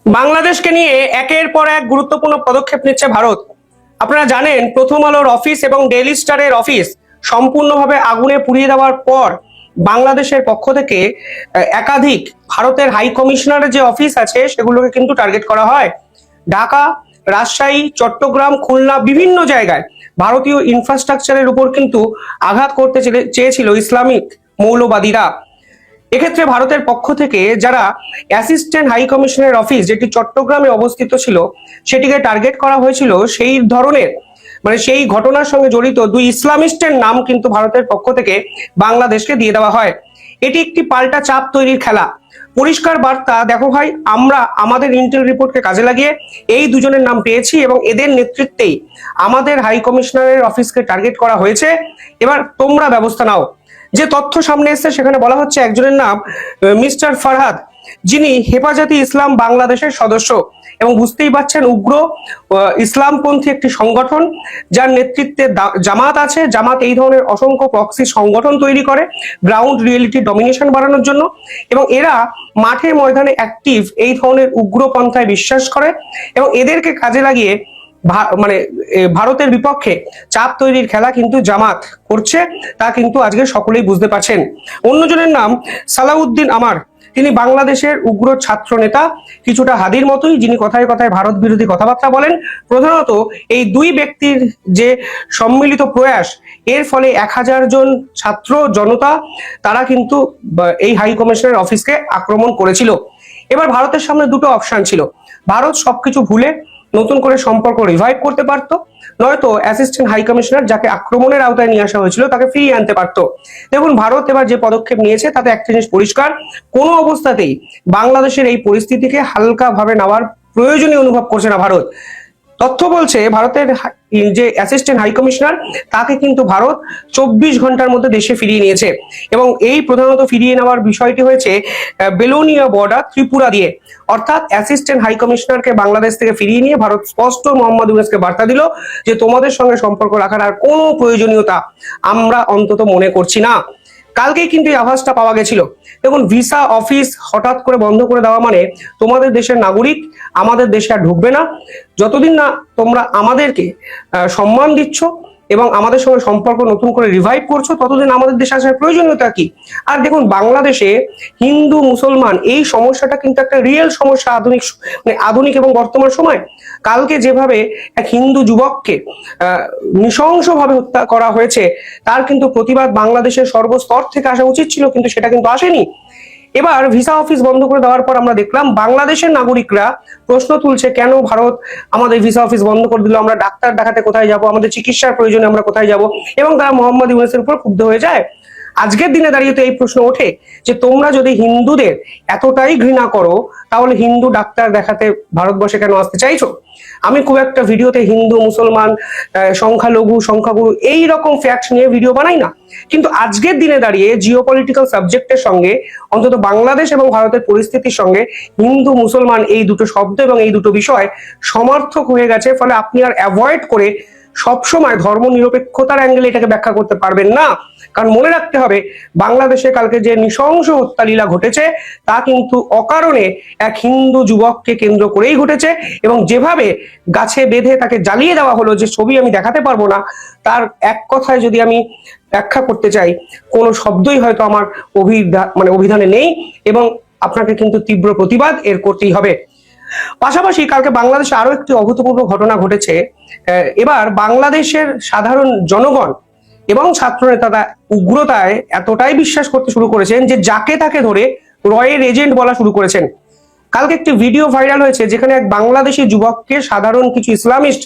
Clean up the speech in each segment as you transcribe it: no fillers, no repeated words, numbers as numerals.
বাংলাদেশকে নিয়ে একের পর এক গুরুত্বপূর্ণ পদক্ষেপ নিচ্ছে ভারত। আপনারা জানেন, প্রথম আলোর অফিস এবং ডেইলি স্টারের অফিস সম্পূর্ণভাবে আগুনে পুড়িয়ে দেওয়ার পর বাংলাদেশের পক্ষ থেকে একাধিক ভারতের হাই কমিশনারের যে অফিস আছে সেগুলোকে কিন্তু টার্গেট করা হয়। ঢাকা, রাজশাহী, চট্টগ্রাম, খুলনা বিভিন্ন জায়গায় ভারতীয় ইনফ্রাস্ট্রাকচারের উপর কিন্তু আঘাত করতে চেয়েছিল ইসলামিক মৌলবাদীরা। এক্ষেত্রে ভারতের পক্ষ থেকে যারা অ্যাসিস্ট্যান্ট হাই কমিশনের অফিস, যেটি চট্টগ্রামে অবস্থিত ছিল, সেটিকে টার্গেট করা হয়েছিল। সেই ধরনের সেই ঘটনার সঙ্গে জড়িত দুই ইসলামিস্টের নাম কিন্তু ভারতের পক্ষ থেকে বাংলাদেশকে দিয়ে দেওয়া হয়। এটি একটি পাল্টা চাপ তৈরির খেলা। পরিষ্কার বার্তা, দেখো ভাই, আমরা আমাদের ইন্টেল রিপোর্টকে কাজে লাগিয়ে এই দুজনের নাম পেয়েছি এবং এদের নেতৃত্বেই আমাদের হাই কমিশনারের অফিসকে টার্গেট করা হয়েছে। এবার তোমরা ব্যবস্থা নাও। যে তথ্য সামনে এসেছে সেখানে বলা হচ্ছে একজনের নাম মিস্টার ফারহাদ, যিনি হেফাজতে ইসলাম বাংলাদেশের সদস্য এবং বুঝতেই পারছেন উগ্র ইসলামপন্থী একটি সংগঠন, যার নেতৃত্বে জামাত আছে। জামাত এই ধরনের অসংখ্য প্রক্সি সংগঠন তৈরি করে গ্রাউন্ড রিয়েলিটি ডমিনেশন বাড়ানোর জন্য, এবং এরা মাঠে ময়দানে অ্যাক্টিভ এই ধরনের উগ্রপন্থায় বিশ্বাস করে এবং এদেরকে কাজে লাগিয়ে ভারতের বিপক্ষে চাপ তৈরির খেলা কিন্তু জামাত করছে, তা কিন্তু আজকে সকলেই বুঝতে পারছেন। অন্যজনের নাম সালাউদ্দিন আমার, তিনি বাংলাদেশের উগ্র ছাত্র নেতা, কিছুটা হাদির মতোই, যিনি কথায় কথায় ভারত বিরোধী কথাবার্তা বলেন। প্রধানত এই দুই ব্যক্তির যে সম্মিলিত প্রয়াস, এর ফলে 1000 জন ছাত্র জনতা তারা কিন্তু এই হাই কমিশনের অফিসকে আক্রমণ করেছিল। এবার ভারতের সামনে দুটো অপশন ছিল। ভারত সবকিছু ভুলে নতুন করে সম্পর্ক রিভাইভ করতে পারতো, নয়তো অ্যাসিস্ট্যান্ট হাই কমিশনার যাকে আক্রমণের আওতায় নিয়ে আসা হয়েছিল তাকে ফিরিয়ে আনতে পারতো। দেখুন, ভারত এবার যে পদক্ষেপ নিয়েছে তাতে একটা জিনিস পরিষ্কার, কোনো অবস্থাতেই বাংলাদেশের এই পরিস্থিতিকে হালকাভাবে নেওয়ার প্রয়োজনীয় অনুভব করছে না ভারত। তথ্য বলছে ভারতের যে অ্যাসিস্ট্যান্ট হাই কমিশনার, তাকে কিন্তু ভারত 24 ঘন্টার মধ্যে দেশে ফিরিয়ে নিয়েছে এবং এই প্রধানত ফিরিয়ে নেওয়ার বিষয়টি হয়েছে বেলোনিয়া বর্ডার ত্রিপুরা দিয়ে। অর্থাৎ অ্যাসিস্ট্যান্ট হাই কমিশনারকে বাংলাদেশ থেকে ফিরিয়ে নিয়ে ভারত স্পষ্ট মোহাম্মদ ইউনূসকে বার্তা দিল যে তোমাদের সঙ্গে সম্পর্ক রাখার আর কোনো প্রয়োজনীয়তা আমরা অন্তত মনে করছি না। কালকেই কিন্তু এই আভাসটা পাওয়া গেছিল। দেখুন, ভিসা অফিস হঠাৎ করে বন্ধ করে দেওয়া মানে তোমাদের দেশের নাগরিক আমাদের দেশে আর ঢুকবে না। যতদিন না তোমরা আমাদেরকে সম্মান দিচ্ছ এবং আমাদের সঙ্গে সম্পর্ক নতুন করে রিভাইভ করছো, ততদিন আমাদের দেশে আসার প্রয়োজনীয়তা কি? আর দেখুন, বাংলাদেশে হিন্দু মুসলমান এই সমস্যাটা কিন্তু একটা রিয়েল সমস্যা আধুনিক এবং বর্তমান সময়। কালকে যেভাবে এক হিন্দু যুবককে নৃশংসভাবে হত্যা করা হয়েছে, তার কিন্তু প্রতিবাদ বাংলাদেশের সর্বস্তর থেকে আসা উচিত ছিল, কিন্তু সেটা কিন্তু আসেনি। এবার ভিসা অফিস বন্ধ করে দেওয়ার পর আমরা দেখলাম বাংলাদেশের নাগরিকরা প্রশ্ন তুলছে, কেন ভারত আমাদের ভিসা অফিস বন্ধ করে দিল? আমরা ডাক্তার দেখাতে কোথায় যাব? আমাদের চিকিৎসার প্রয়োজনে আমরা কোথায় যাব? এবং তারা মোহাম্মদ ইউনূসের উপর ক্ষুব্ধ হয়ে যায়। আজকের দিনে দাঁড়িয়ে তো এই প্রশ্ন ওঠে যে তোমরা যদি হিন্দুদের এতটাই ঘৃণা করো, তাহলে হিন্দু ডাক্তার দেখাতে ভারতবর্ষে কেন আসতে চাইছো? আমি খুব একটা ভিডিওতে হিন্দু মুসলমান সংখ্যালঘু সংখ্যাগুরু এই রকম ফ্যাক্ট নিয়ে ভিডিও বানাই না, কিন্তু আজকের দিনে দাঁড়িয়ে জিওপলিটিক্যাল সাবজেক্টের সঙ্গে, অন্তত বাংলাদেশ এবং ভারতের পরিস্থিতির সঙ্গে হিন্দু মুসলমান এই দুটো শব্দ এবং এই দুটো বিষয় সমার্থক হয়ে গেছে। ফলে আপনি আর অ্যাভয়েড করে সবসময় ধর্ম নিরপেক্ষতার অ্যাঙ্গেলে এটাকে ব্যাখ্যা করতে পারবেন না। কারণ মনে রাখতে হবে, বাংলাদেশে কালকে যে নৃশংস হত্যালীলা ঘটেছে তা কিন্তু অকারণে এক হিন্দু যুবককে কেন্দ্র করেই ঘটেছে, এবং যেভাবে গাছে বেঁধে তাকে জ্বালিয়ে দেওয়া হলো, যে ছবি আমি দেখাতে পারবো না, তার এক কথায় যদি আমি ব্যাখ্যা করতে চাই, কোনো শব্দই হয়তো আমার অভিধানে নেই, এবং আপনাকে কিন্তু তীব্র প্রতিবাদ এর করতেই হবে। পাশাপাশি কালকে বাংলাদেশে আরো একটি অভূতপূর্ব ঘটনা ঘটেছে। এবার বাংলাদেশের সাধারণ জনগণ এবং ছাত্র নেতারা উগ্রতায় এতটাই বিশ্বাস করতে শুরু করেছেন যে যাকে তাকে ধরে রয়ের এজেন্ট বলা শুরু করেছেন। কালকে একটি ভিডিও ভাইরাল হয়েছে যেখানে এক বাংলাদেশি যুবককে সাধারণ কিছু ইসলামিস্ট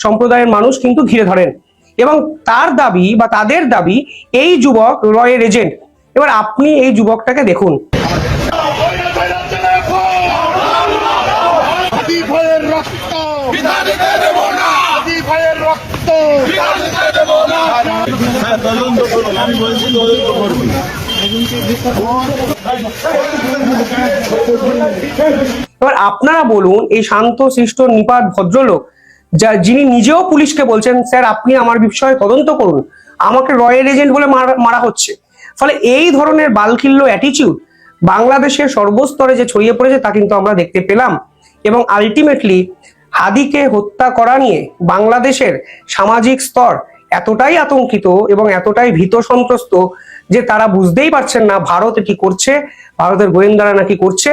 সম্প্রদায়ের মানুষ কিন্তু ঘিরে ধরেন এবং তার দাবি বা তাদের দাবি এই যুবক রয়ের এজেন্ট। এবার আপনি এই যুবকটাকে দেখুন। এবার আপনারা বলুন, এই শান্ত শিষ্ট নিপাত ভদ্রলোক যিনি নিজেও পুলিশকে বলছেন, স্যার আপনি আমার বিষয়ে তদন্ত করুন, আমাকে রয়্যাল এজেন্ট বলে মারা হচ্ছে। ফলে এই ধরনের বালখিল্য অ্যাটিটিউড বাংলাদেশের সর্বস্তরে যে ছড়িয়ে পড়েছে তা কিন্তু আমরা দেখতে পেলাম। এবং আলটিমেটলি হাদিকে হত্যা করা নিয়ে বাংলাদেশের সামাজিক স্তর এতটাই আতঙ্কিত এবং এতটাই ভীত সন্ত্রস্ত যে তারা বুঝতেই পারছেন না ভারত কি করছে, ভারতের গোয়েন্দারা নাকি করছে,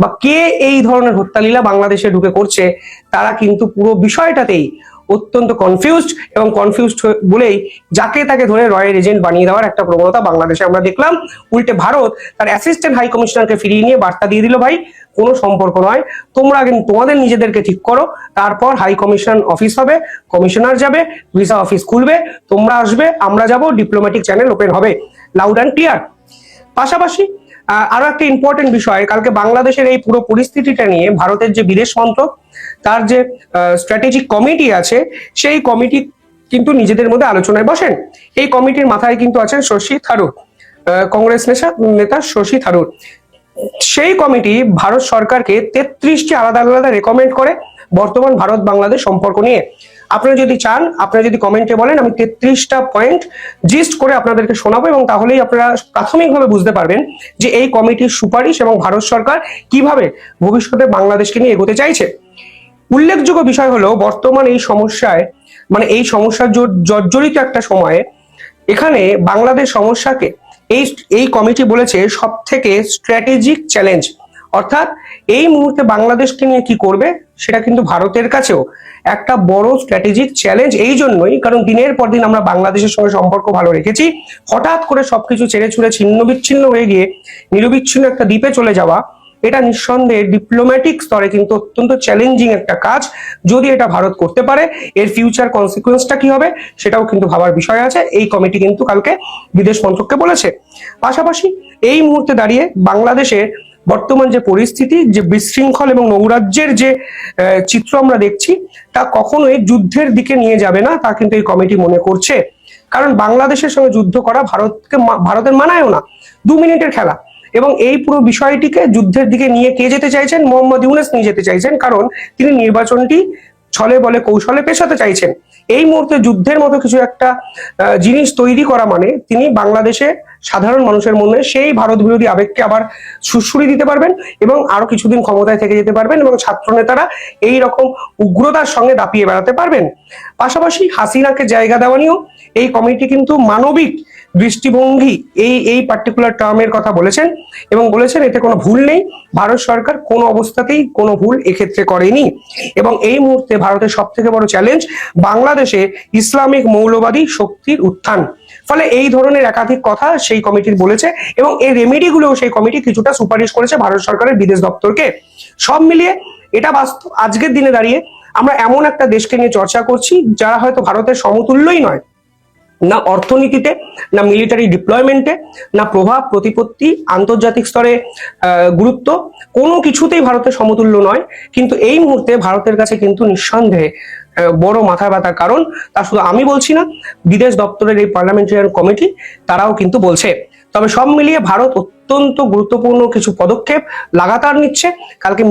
বা কে এই ধরনের হত্যালীলা বাংলাদেশে ঢুকে করছে। তারা কিন্তু পুরো বিষয়টাতেই অত্যন্ত কনফিউজড, এবং কনফিউজড বলেই যাকে তাকে ধরে রয়্যাল এজেন্ট বানিয়ে দেওয়ার একটা প্রবণতা বাংলাদেশে আমরা দেখলাম। উল্টে ভারত তার অ্যাসিস্ট্যান্ট হাই কমিশনারকে ফিরিয়ে নিয়ে বার্তা দিয়ে দিল, ভাই কোনো সম্পর্ক নয়, তোমরা কিন্তু তোমাদের নিজেদেরকে ঠিক করো, তারপর হাই কমিশন অফিস হবে, কমিশনার যাবে, ভিসা অফিস খুলবে, তোমরা আসবে, আমরা যাব, ডিপ্লোম্যাটিক চ্যানেল ওপেন হবে, লাউড অ্যান্ড ক্লিয়ার। পাশাপাশি আরো একটা ইম্পর্টেন্ট বিষয়, কালকে বাংলাদেশের এই পুরো পরিস্থিতিটা নিয়ে ভারতের যে বিদেশ মন্ত্রক, তার যে স্ট্র্যাটেজিক কমিটি আছে, সেই কমিটি কিন্তু নিজেদের মধ্যে আলোচনায় বসেন। এই কমিটির মাথায় কিন্তু আছেন শশী থারুর, কংগ্রেস নেতা শশী থারুর। সেই কমিটি ভারত সরকারকে 33টি আলাদা আলাদা রেকমেন্ড করে বর্তমান ভারত বাংলাদেশ সম্পর্ক নিয়ে। আপনারা যদি চান, আপনারা যদি কমেন্টে বলেন, আমি 33টা পয়েন্ট জিস্ট করে আপনাদেরকে শোনাবো, এবং তাহলেই আপনারা প্রাথমিকভাবে বুঝতে পারবেন যে এই কমিটির সুপারিশ এবং ভারত সরকার কিভাবে ভবিষ্যতে বাংলাদেশকে নিয়ে এগোতে চাইছে। উল্লেখযোগ্য বিষয় হলো, বর্তমান এই সমস্যায়, মানে এই সমস্যার জর্জরিত একটা সময়ে এখানে বাংলাদেশ সমস্যাকে এই কমিটি বলেছে সব থেকে স্ট্র্যাটেজিক চ্যালেঞ্জ। অর্থাৎ এই মুহূর্তে বাংলাদেশকে নিয়ে কি করবে সেটা কিন্তু ভারতের কাছেও একটা বড় স্ট্র্যাটেজিক চ্যালেঞ্জ। এই জন্যই কারণ দিনের পর দিন আমরা বাংলাদেশের সঙ্গে সম্পর্ক ভালো রেখেছি, হঠাৎ করে সবকিছু ছেড়ে ছুড়ে ছিন্ন বিচ্ছিন্ন হয়ে গিয়ে নিরবিচ্ছিন্ন একটা দ্বীপে চলে যাওয়া, এটা নিঃসন্দেহে ডিপ্লোম্যাটিক স্তরে কিন্তু অত্যন্ত চ্যালেঞ্জিং একটা কাজ। যদি এটা ভারত করতে পারে, এর ফিউচার কনসিকুয়েন্সটা কি হবে সেটাও কিন্তু ভাবার বিষয় আছে। এই কমিটি কিন্তু কালকে বিদেশ মন্ত্রককে বলেছে। পাশাপাশি এই মুহূর্তে দাঁড়িয়ে বাংলাদেশে বর্তমান যে পরিস্থিতি, যে বিশৃঙ্খল এবং নৈরাজ্যের যে চিত্র আমরা দেখছি, তা কখনোই যুদ্ধের দিকে নিয়ে যাবে না, তা কিন্তু এই কমিটি মনে করছে। কারণ বাংলাদেশের সঙ্গে যুদ্ধ করা ভারতের মানায়ও না, 2 মিনিটের খেলা। এবং এই পুরো বিষয়টিকে যুদ্ধের দিকে নিয়ে কে যেতে চাইছেন? মোহাম্মদ ইউনূস নিয়ে যেতে চাইছেন, কারণ তিনি নির্বাচনটি ছলে বলে কৌশলে পেছাতে চাইছেন। এই মুহূর্তে যুদ্ধের মতো কিছু একটা জিনিস তৈরি করা মানে তিনি বাংলাদেশে সাধারণ মানুষের মনে সেই ভারত বিরোধী আবেগকে আবার সুড়সুড়ি দিতে পারবেন এবং আরো কিছুদিন ক্ষমতায় থেকে যেতে পারবেন, এবং ছাত্র নেতারা এই রকম উগ্রতার সঙ্গে দাপিয়ে বেড়াতে পারবেন। পাশাপাশি হাসিনাকে জায়গা দেওয়া নিয়েও এই কমিটি কিন্তু মানবিক দৃষ্টিভঙ্গি এই পার্টিকুলার টার্মের কথা বলেছেন, এবং বলেছেন এতে কোনো ভুল নেই, ভারত সরকার কোনো অবস্থাতেই কোনো ভুল এক্ষেত্রে করেনি। এবং এই মুহূর্তে ভারতের সব থেকে বড় চ্যালেঞ্জ বাংলাদেশে ইসলামিক মৌলবাদী শক্তির উত্থান। ফলে এই ধরনের একাধিক কথা সেই কমিটির বলেছে, এবং এই রেমেডিগুলোও সেই কমিটি কিছুটা সুপারিশ করেছে ভারত সরকারের বিদেশ দপ্তরকে। সব মিলিয়ে এটা বাস্তব, আজকের দিনে দাঁড়িয়ে আমরা এমন একটা দেশকে নিয়ে চর্চা করছি যারা হয়তো ভারতের সমতুল্যই নয়, না অর্থনীতিতে, না মিলিটারি ডিপ্লয়মেন্টে, না প্রভাব প্রতিপত্তি, আন্তর্জাতিক স্তরে গুরুত্ব, কোনো কিছুতেই ভারতের সমতুল্য নয়। কিন্তু এই মুহূর্তে ভারতের কাছে কিন্তু নিঃসন্দেহে বড় মাথা ব্যথার কারণ, তা শুধু আমি বলছি না, বিদেশ দপ্তরের এই পার্লামেন্টারিয়ান কমিটি তারাও কিন্তু বলছে। তবে সব মিলিয়ে ভারত অত্যন্ত গুরুত্বপূর্ণ কিছু পদক্ষেপ লাগাতার নিচ্ছে। কালকে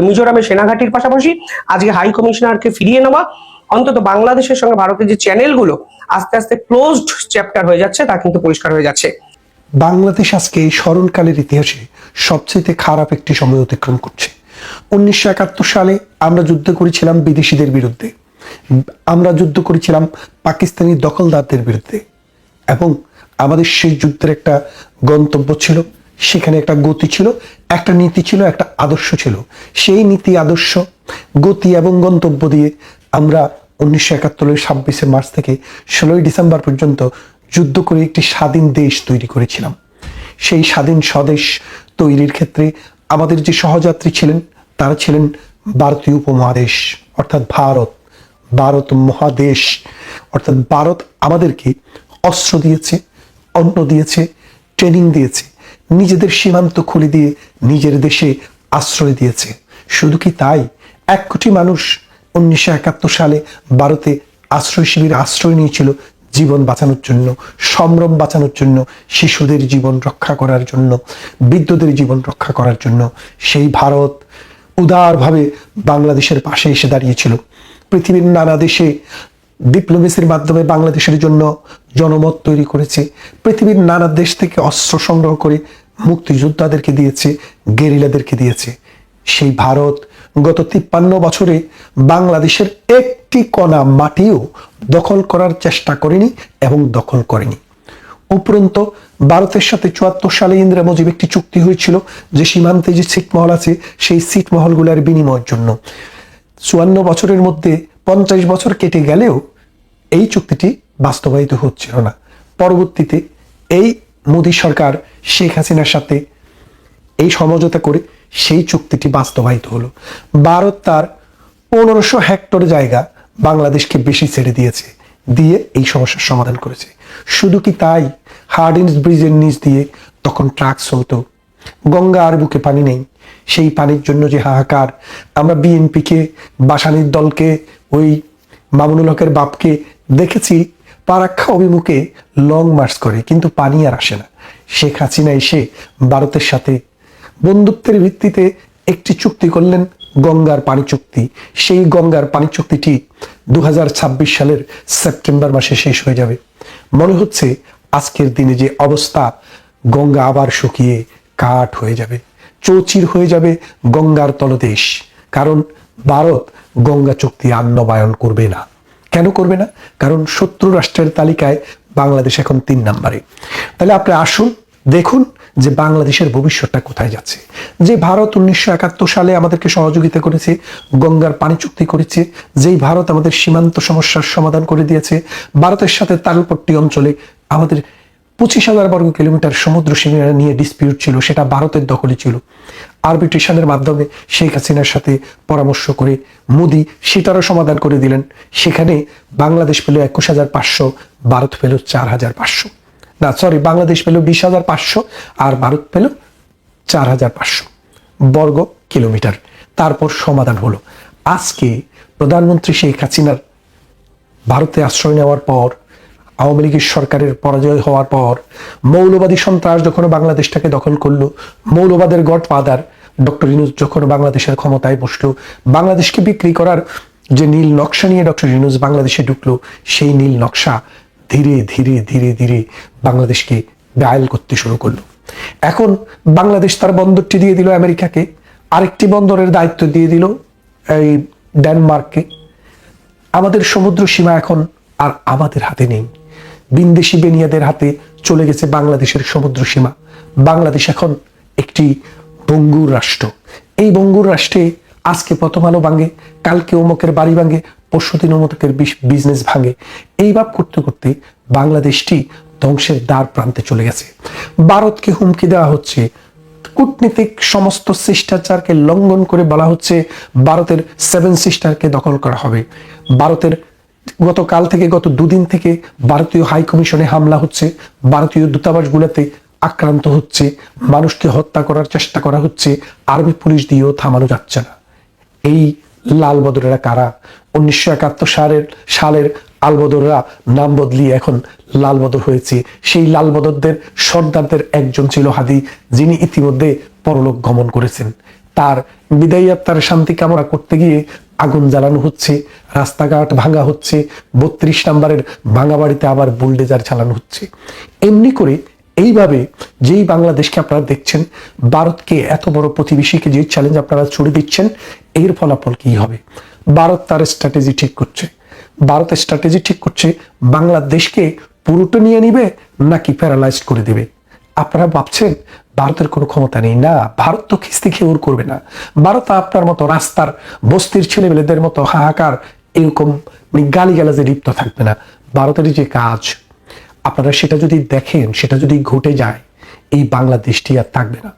মিজোরামের সেনাঘাটির পাশাপাশি আজকে হাই কমিশনারকে ফিরিয়ে নেওয়া, অন্তত বাংলাদেশের সঙ্গে ভারতের যে চ্যানেলগুলো আস্তে আস্তে ক্লোজড চ্যাপ্টার হয়ে যাচ্ছে, তা কিন্তু পরিষ্কার হয়ে যাচ্ছে। বাংলাদেশ আজকে এই স্মরণকালের ইতিহাসে সবচেয়ে খারাপ একটি সময় অতিক্রম করছে। 1971 সালে আমরা যুদ্ধ করেছিলাম বিদেশিদের বিরুদ্ধে, আমরা যুদ্ধ করেছিলাম পাকিস্তানি দখলদারদের বিরুদ্ধে, এবং আমাদের সেই যুদ্ধের একটা গন্তব্য ছিল, সেখানে একটা গতি ছিল, একটা নীতি ছিল, একটা আদর্শ ছিল। সেই নীতি, আদর্শ, গতি এবং গন্তব্য দিয়ে আমরা 1971 26 মার্চ থেকে 16 ডিসেম্বর পর্যন্ত যুদ্ধ করে একটি স্বাধীন দেশ তৈরি করেছিলাম। সেই স্বাধীন স্বদেশ তৈরির ক্ষেত্রে আমাদের যে সহযাত্রী ছিলেন তারা ছিলেন ভারতীয় উপমহাদেশ, অর্থাৎ ভারত মহাদেশ। অর্থাৎ ভারত আমাদেরকে অস্ত্র দিয়েছে, অন্ন দিয়েছে, ট্রেনিং দিয়েছে, নিজেদের সীমান্ত খুলে দিয়ে নিজের দেশে আশ্রয় দিয়েছে। শুধু কি তাই, 1 কোটি মানুষ 1971 সালে ভারতে আশ্রয় শিবিরে আশ্রয় নিয়েছিল জীবন বাঁচানোর জন্য, সম্ভ্রম বাঁচানোর জন্য, শিশুদের জীবন রক্ষা করার জন্য, বৃদ্ধদের জীবন রক্ষা করার জন্য। সেই ভারত উদারভাবে বাংলাদেশের পাশে এসে দাঁড়িয়েছিল। পৃথিবীর নানা দেশে ডিপ্লোমেসির মাধ্যমে বাংলাদেশের জন্য জনমত তৈরি করেছে। পৃথিবীর নানা দেশ থেকে অস্ত্র সংগ্রহ করে মুক্তিযোদ্ধাদেরকে দিয়েছে, গেরিলাদেরকে দিয়েছে। সেই ভারত গত 53 বছরে বাংলাদেশের একটি কণা মাটিও দখল করার চেষ্টা করেনি এবং দখল করেনি। উপরন্ত ভারতের সাথে 74 সালে ইন্দিরা মুজিব একটি চুক্তি হয়েছিল যে সীমান্তে যে ছিটমহল আছে সেই ছিটমহলগুলোর বিনিময়ের জন্য। 54 বছরের মধ্যে 50 বছর কেটে গেলেও এই চুক্তিটি বাস্তবায়িত হচ্ছিল না। পরবর্তীতে এই মোদী সরকার শেখ হাসিনার সাথে এই সমঝোতা করে সেই চুক্তিটি বাস্তবায়িত হলো। ভারত তার 1500 হেক্টর জায়গা বাংলাদেশকে বেশি ছেড়ে দিয়েছে, দিয়ে এই সমস্যার সমাধান করেছে। শুধু কি তাই, হার্ডিঞ্জ ব্রিজের নিচ দিয়ে তখন ট্রাক চলতো, গঙ্গা আর বুকে পানি নেই। সেই পানির জন্য যে হাহাকার, আমরা বিএনপিকে, বাসানির দলকে, ওই মামুনুল হকের বাপকে দেখেছি পারাক্ষা অভিমুখে লং মার্চ করে, কিন্তু পানি আর আসে না। শেখ হাসিনা এসে ভারতের সাথে বন্ধুত্বের ভিত্তিতে একটি চুক্তি করলেন, গঙ্গার পানি চুক্তি। সেই গঙ্গার পানি চুক্তিটি 2026 সালের সেপ্টেম্বর মাসে শেষ হয়ে যাবে। মনে হচ্ছে আজকের দিনে যে অবস্থা, গঙ্গা আবার শুকিয়ে কাঠ হয়ে যাবে, চৌচির হয়ে যাবে গঙ্গার তলদেশ। কারণ ভারত গঙ্গা চুক্তি আর নবায়ন করবে না। কেন করবে না? কারণ শত্রু রাষ্ট্রের তালিকায় বাংলাদেশ এখন 3 নম্বরে। তাহলে আপনি আসুন দেখুন যে বাংলাদেশের ভবিষ্যৎটা কোথায় যাচ্ছে। যে ভারত 1971 সালে আমাদেরকে সহযোগিতা করেছে, গঙ্গার পানি চুক্তি করেছে, যেই ভারত আমাদের সীমান্ত সমস্যার সমাধান করে দিয়েছে, ভারতের সাথে তালপট্টি অঞ্চলে আমাদের 25,000 বর্গ কিলোমিটার সমুদ্র সীমানা নিয়ে ডিসপিউট ছিল, সেটা ভারতের দখলে ছিল। আরবিট্রেশনের মাধ্যমে শেখ হাসিনার সাথে পরামর্শ করে মোদি সেটারও সমাধান করে দিলেন। সেখানে বাংলাদেশ পেল 21,500, ভারত পেল 4,500। না সরি, বাংলাদেশ পেল 20,500 আর ভারত পেল 4,500 বর্গ কিলোমিটার। তারপর সমাধান হলো। আজকে প্রধানমন্ত্রী শেখ হাসিনার ভারতে আশ্রয় নেওয়ার পর, আওয়ামী লীগের সরকারের পরাজয় হওয়ার পর, মৌলবাদী সন্ত্রাস যখন বাংলাদেশটাকে দখল করলো, মৌলবাদের গডফাদার ডক্টর ইউনূস যখন বাংলাদেশের ক্ষমতায় বসলো, বাংলাদেশকে বিক্রি করার যে নীল নকশা নিয়ে ডক্টর ইউনূস বাংলাদেশে ঢুকলো, সেই নীল নকশা ধীরে ধীরে ধীরে ধীরে বাংলাদেশকে ঘায়েল করতে শুরু করলো। এখন বাংলাদেশ তার বন্দরটি দিয়ে দিল আমেরিকাকে, আরেকটি বন্দরের দায়িত্ব দিয়ে দিল এই ডেনমার্ককে। আমাদের সমুদ্র সীমা এখন আর আমাদের হাতে নেই, বিদেশি বেনিয়াদের হাতে চলে গেছে বাংলাদেশের সমুদ্র সীমা। বাংলাদেশ এখন একটি বঙ্গুর রাষ্ট্র। এই বঙ্গুর রাষ্ট্রে আজকে প্রথম আলো ভাঙে, কালকে অমুকের বাড়ি ভাঙে, পরশুদিন অমুকের বিজনেস ভাঙে। এইভাবে করতে করতে বাংলাদেশটি ধ্বংসের দ্বার প্রান্তে চলে গেছে। ভারতকে হুমকি দেওয়া হচ্ছে, কূটনীতিক সমস্ত শিষ্টাচারকে লঙ্ঘন করে বলা হচ্ছে ভারতের 7 সিস্টারকে দখল করা হবে। ভারতের গতকাল থেকে, গত 2 দিন থেকে ভারতীয় হাই কমিশনে হামলা হচ্ছে, ভারতীয় দূতাবাসগুলোতে আক্রান্ত হচ্ছে, মানুষকে হত্যা করার চেষ্টা করা হচ্ছে, আর্মি পুলিশ দিয়েও থামানো যাচ্ছে না। এই লাল বদরেরা কারা? 1971 সালের আলবদররা নাম বদলিয়ে এখন লাল বদর হয়েছে। সেই লাল বদরদের সর্দারদের একজন ছিল হাদি, যিনি ইতিমধ্যে পরলোক গমন করেছেন। তার বিদায়ী আত্মার শান্তি কামনা করতে গিয়ে আগুন জ্বালানো হচ্ছে, রাস্তাঘাট ভাঙা হচ্ছে, 32 নম্বরের ভাঙা বাড়িতে আবার বুলডেজার চালানো হচ্ছে। এমনি করে এইভাবে যেই বাংলাদেশকে আপনারা দেখছেন, ভারতকে এত বড় প্রতিবেশীকে যে চ্যালেঞ্জ আপনারা ছুড়ে দিচ্ছেন, এর ফলাফল কি হবে? ভারত তার স্ট্র্যাটেজি ঠিক করছে। ভারতের স্ট্র্যাটেজি ঠিক করছে বাংলাদেশকে পুরোটা নিয়ে নিবে নাকি প্যারালাইজড করে দিবে। আপনারা ভাবছেন ভারতের কোনো ক্ষমতা নেই? না, ভারত তো খিস্তি খেউর করবে না। ভারত আপনার মতো রাস্তার বস্তির ছেলেমেয়েদের মতো হাহাকার এরকম গালিগালাজে লিপ্ত থাকবে না। ভারতের যে কাজ, আপনারা সেটা যদি দেখেন, সেটা যদি ঘটে যায়, এই বাংলাদেশটি আর থাকবে না।